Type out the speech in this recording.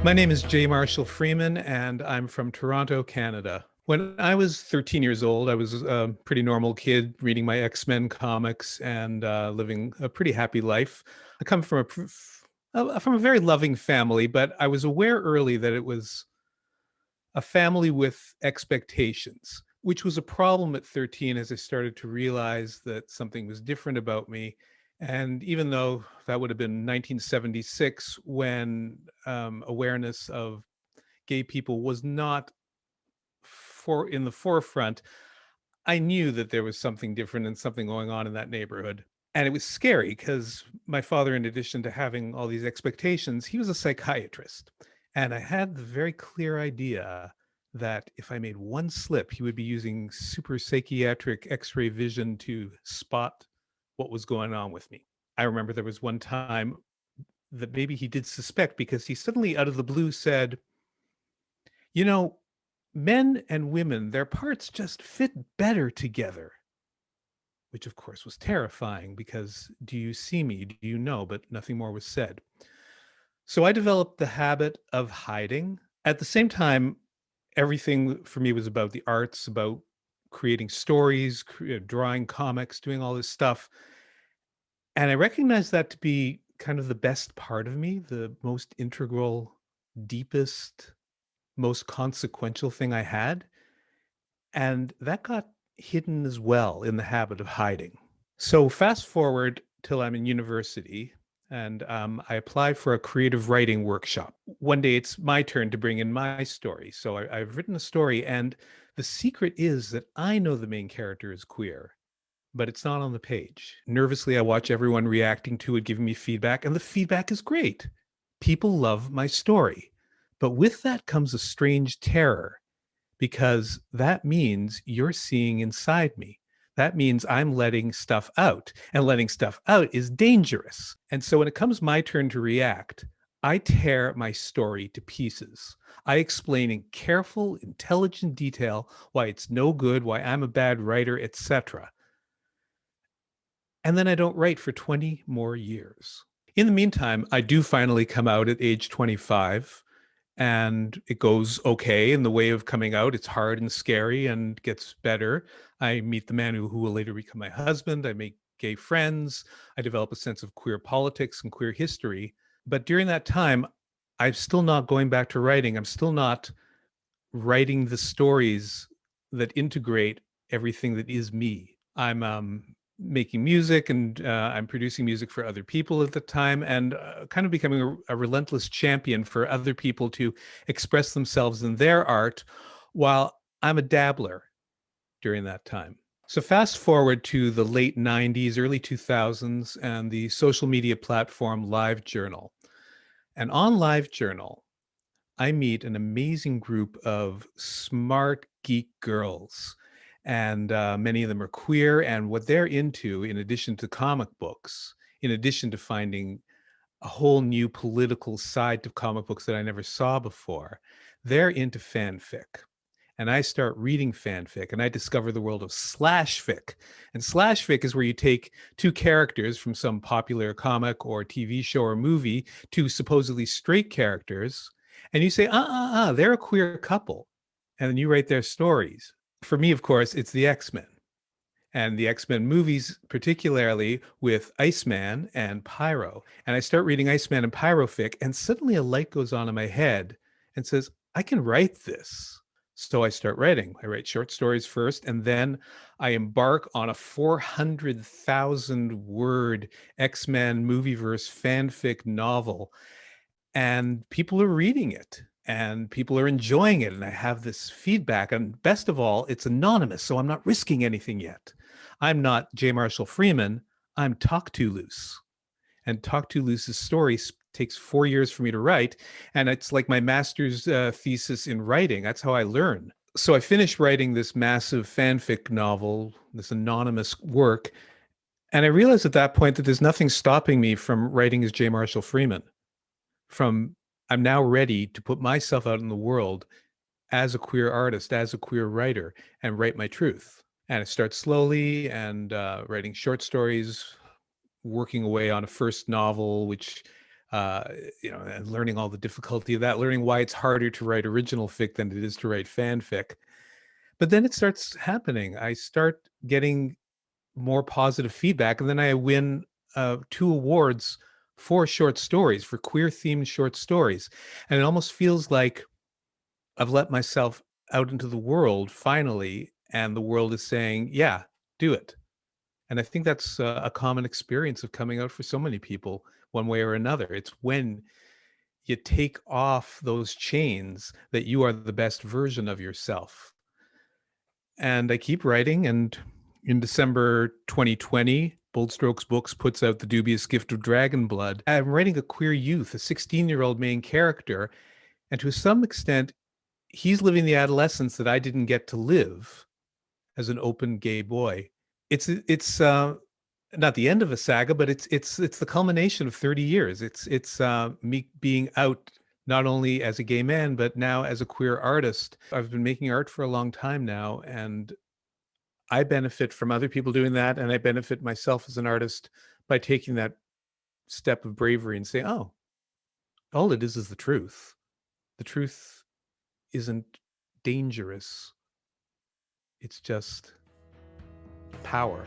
My name is J. Marshall Freeman, and I'm from Toronto, Canada. When I was 13 years old, I was a pretty normal kid reading my X-Men comics and living a pretty happy life. I come from a very loving family, but I was aware early that it was a family with expectations, which was a problem at 13 as I started to realize that something was different about me. And even though that would have been 1976 when awareness of gay people was not in the forefront, I knew that there was something different and something going on in that neighborhood. And it was scary because my father, in addition to having all these expectations, he was a psychiatrist. And I had the very clear idea that if I made one slip, he would be using super psychiatric X-ray vision to spot what was going on with me. I remember there was one time that maybe he did suspect because he suddenly, out of the blue, said, "You know, men and women, their parts just fit better together," which of course was terrifying because do you see me? Do you know? But nothing more was said. So I developed the habit of hiding. At the same time, everything for me was about the arts, about creating stories, drawing comics, doing all this stuff. And I recognized that to be kind of the best part of me, the most integral, deepest, most consequential thing I had. And that got hidden as well in the habit of hiding. So fast forward till I'm in university and I apply for a creative writing workshop. One day it's my turn to bring in my story. So I've written a story, and the secret is that I know the main character is queer, but it's not on the page. Nervously, I watch everyone reacting to it, giving me feedback, and the feedback is great. People love my story. But with that comes a strange terror, because that means you're seeing inside me. That means I'm letting stuff out, and letting stuff out is dangerous. And so when it comes my turn to react, I tear my story to pieces. I explain in careful, intelligent detail why it's no good, why I'm a bad writer, etc. And then I don't write for 20 more years. In the meantime, I do finally come out at age 25, and it goes okay in the way of coming out. It's hard and scary and gets better. I meet the man who will later become my husband. I make gay friends. I develop a sense of queer politics and queer history. But during that time, I'm still not going back to writing. I'm still not writing the stories that integrate everything that is me. I'm making music, and I'm producing music for other people at the time, and kind of becoming a relentless champion for other people to express themselves in their art, while I'm a dabbler during that time. So fast forward to the late 90s, early 2000s, and the social media platform LiveJournal. And on LiveJournal, I meet an amazing group of smart geek girls, and many of them are queer. And what they're into, in addition to comic books, in addition to finding a whole new political side to comic books that I never saw before, they're into fanfic. And I start reading fanfic, and I discover the world of slash fic. And slash fic is where you take two characters from some popular comic or TV show or movie, two supposedly straight characters, and you say, they're a queer couple. And then you write their stories. For me, of course, it's the X-Men. And the X-Men movies, particularly with Iceman and Pyro. And I start reading Iceman and Pyro fic, and suddenly a light goes on in my head and says, I can write this. So I start writing. I write short stories first, and then I embark on a 400,000 word X-Men movieverse fanfic novel. And people are reading it, and people are enjoying it. And I have this feedback. And best of all, it's anonymous. So I'm not risking anything yet. I'm not J. Marshall Freeman. I'm Talk Too Loose. And Talk Too Loose's story takes 4 years for me to write. And it's like my master's thesis in writing. That's how I learn. So I finished writing this massive fanfic novel, this anonymous work. And I realized at that point that there's nothing stopping me from writing as J. Marshall Freeman. I'm now ready to put myself out in the world as a queer artist, as a queer writer, and write my truth. And I start slowly and writing short stories, working away on a first novel, which uh, and learning all the difficulty of that, learning why it's harder to write original fic than it is to write fanfic. But then it starts happening. I start getting more positive feedback, and then I win 2 awards for short stories, for queer themed short stories. And it almost feels like I've let myself out into the world finally, and the world is saying, yeah, do it. And I think that's a common experience of coming out for so many people, one way or another. It's when you take off those chains that you are the best version of yourself. And I keep writing. And in December 2020, Bold Strokes Books puts out The Dubious Gift of Dragon Blood. I'm writing a queer youth, a 16-year-old main character. And to some extent, he's living the adolescence that I didn't get to live as an open gay boy. It's not the end of a saga, but it's the culmination of 30 years. It's me being out not only as a gay man, but now as a queer artist. I've been making art for a long time now, and I benefit from other people doing that, and I benefit myself as an artist by taking that step of bravery and say, "Oh, all it is the truth. The truth isn't dangerous. It's just power."